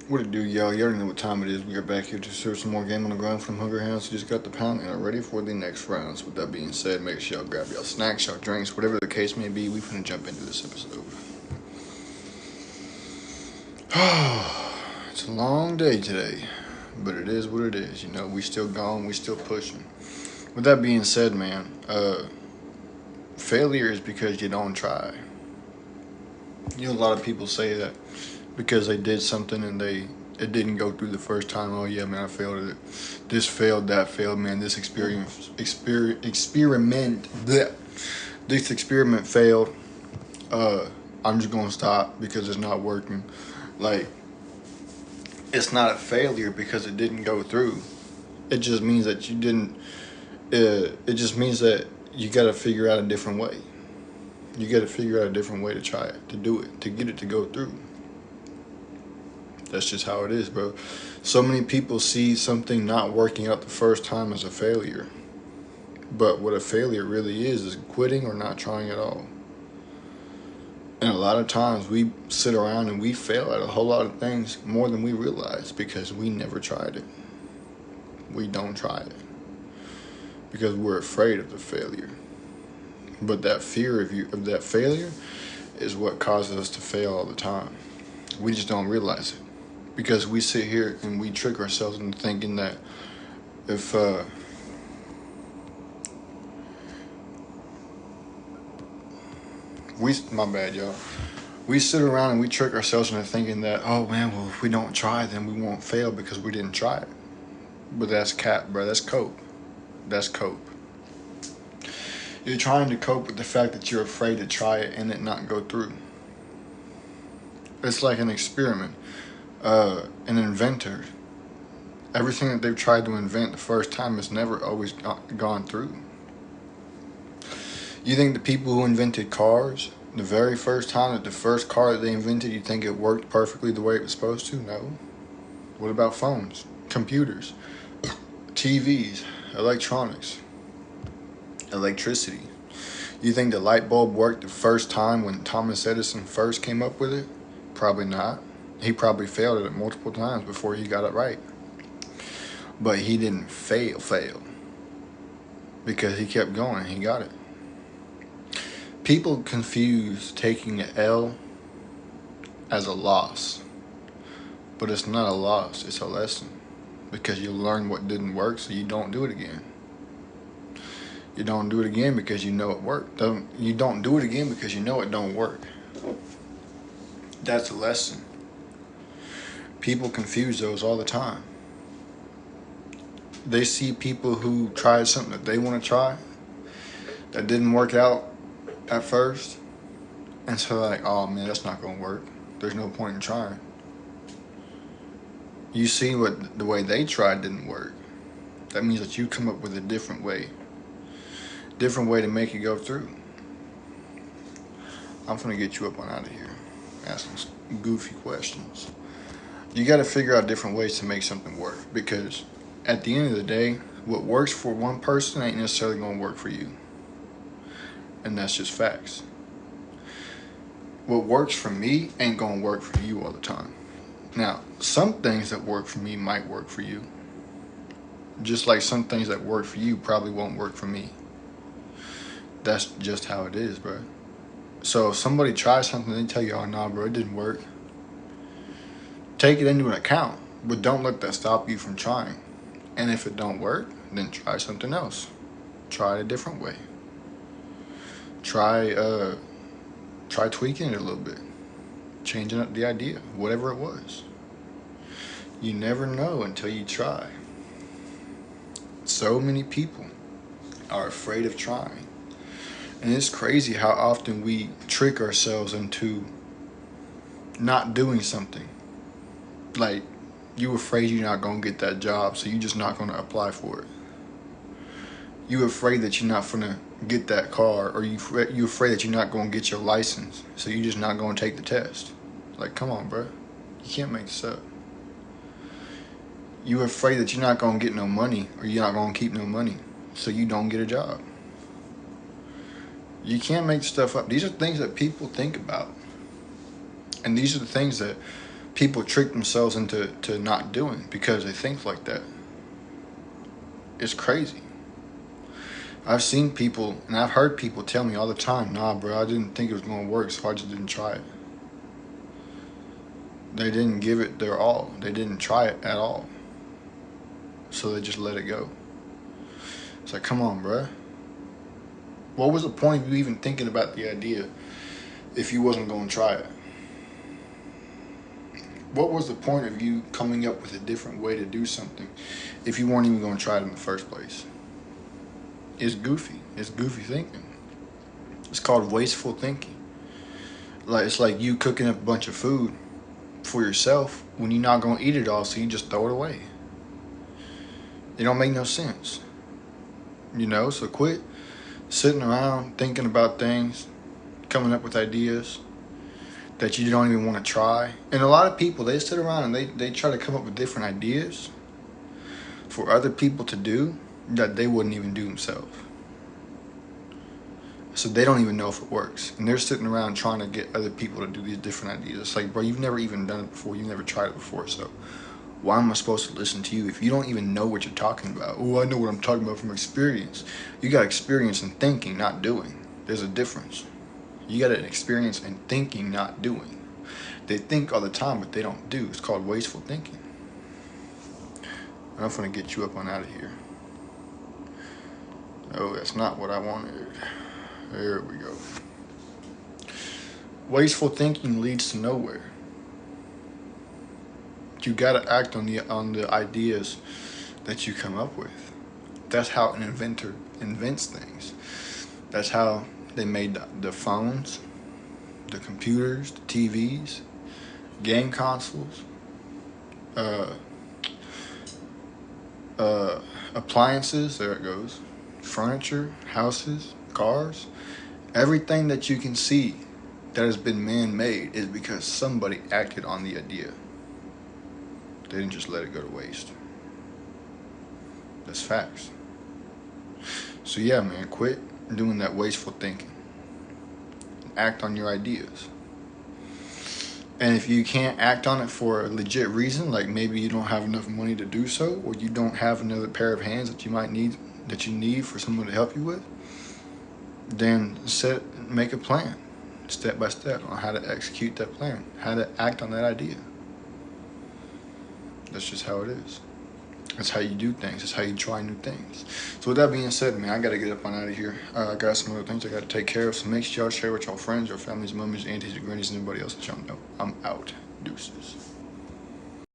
What it do, y'all? You already know what time it is. We are back here to serve some more game on the ground from Hunger Hounds. Just got the pound and are ready for the next rounds. With that being said, make sure y'all grab y'all snacks, y'all drinks, whatever the case may be. We finna jump into this episode. It's a long day today, but it is what it is. You know, we still going, we still pushing. With that being said, man, failure is because you don't try. You know, a lot of people say that because they did something and it didn't go through the first time. Oh yeah, man, I failed at it. This failed, that failed, man. This experiment failed. I'm just gonna stop because it's not working. Like, it's not a failure because it didn't go through. It just means that you didn't. It just means that you got to figure out a different way. You got to figure out a different way to try it, to do it, to get it to go through. That's just how it is, bro. So many people see something not working out the first time as a failure. But what a failure really is quitting or not trying at all. And a lot of times we sit around and we fail at a whole lot of things more than we realize because we never tried it. We don't try it because we're afraid of the failure. But that fear of that failure is what causes us to fail all the time. We just don't realize it because we sit here and we trick ourselves into thinking that if my bad, y'all. We sit around and we trick ourselves into thinking that, oh man, well, if we don't try, then we won't fail because we didn't try it. But that's cap, bro. That's cope. That's cope. You're trying to cope with the fact that you're afraid to try it and it not go through. It's like an experiment. An inventor. Everything that they've tried to invent the first time has never always gone through. You think the people who invented cars, the very first time that the first car that they invented, you think it worked perfectly the way it was supposed to? No. What about phones, computers, TVs, electronics, electricity? You think the light bulb worked the first time when Thomas Edison first came up with it? Probably not. He probably failed at it multiple times before he got it right. But he didn't fail because he kept going. He got it. People confuse taking an L as a loss, but it's not a loss, it's a lesson because you learn what didn't work so you don't do it again. You don't do it again because you know it worked. You don't do it again because you know it don't work. That's a lesson. People confuse those all the time. They see people who tried something that they want to try that didn't work out at first, and so they're like, oh man, that's not gonna work. There's no point in trying. You see what the way they tried didn't work. That means that you come up with a different way to make it go through. I'm gonna get you up on out of here, asking some goofy questions. You got to figure out different ways to make something work because at the end of the day, what works for one person ain't necessarily gonna work for you. And that's just facts. What works for me ain't gonna work for you all the time. Now, some things that work for me might work for you. Just like some things that work for you probably won't work for me. That's just how it is, bro. So if somebody tries something and they tell you, oh nah, bro, it didn't work, take it into an account, but don't let that stop you from trying. And if it don't work, then try something else. Try it a different way. Try tweaking it a little bit, changing up the idea, whatever it was. You never know until you try. So many people are afraid of trying. And it's crazy how often we trick ourselves into not doing something. Like, you afraid you're not going to get that job, so you're just not going to apply for it. You afraid that you're not going to get that car, or you afraid that you're not going to get your license, so you're just not going to take the test. Like, come on, bro. You can't make this up. You afraid that you're not going to get no money, or you're not going to keep no money, so you don't get a job. You can't make stuff up. These are things that people think about. And these are the things that people trick themselves into not doing because they think like that. It's crazy. I've seen people and I've heard people tell me all the time, nah, bro, I didn't think it was going to work, so I just didn't try it. They didn't give it their all. They didn't try it at all. So they just let it go. It's like, come on, bro. What was the point of you even thinking about the idea if you wasn't going to try it? What was the point of you coming up with a different way to do something if you weren't even going to try it in the first place? It's goofy. It's goofy thinking. It's called wasteful thinking. Like, it's like you cooking up a bunch of food for yourself when you're not going to eat it all, so you just throw it away. It don't make no sense. So quit sitting around thinking about things, coming up with ideas that you don't even want to try. And a lot of people, they sit around and they try to come up with different ideas for other people to do that they wouldn't even do themselves. So they don't even know if it works. And they're sitting around trying to get other people to do these different ideas. It's like, bro, you've never even done it before. You've never tried it before. So why am I supposed to listen to you if you don't even know what you're talking about? Oh, I know what I'm talking about from experience. You got experience in thinking, not doing. There's a difference. You got an experience in thinking, not doing. They think all the time, but they don't do. It's called wasteful thinking. I'm going to get you up on out of here. Oh, that's not what I wanted. There we go. Wasteful thinking leads to nowhere. You gotta act on the ideas that you come up with. That's how an inventor invents things. That's how they made the phones, the computers, the TVs, game consoles, appliances. There it goes. Furniture, houses, cars. Everything that you can see that has been man-made is because somebody acted on the idea. They didn't just let it go to waste. That's facts. So yeah, man, quit doing that wasteful thinking. Act on your ideas. And if you can't act on it for a legit reason, like maybe you don't have enough money to do so, or you don't have another pair of hands that you need for someone to help you with, then make a plan, step by step, on how to execute that plan, how to act on that idea. That's just how it is. That's how you do things. That's how you try new things. So with that being said, man, I got to get up on out of here. I got some other things I got to take care of. So make sure y'all share with y'all friends, your families, mummies, aunties, your grannies, and anybody else that y'all know. I'm out. Deuces.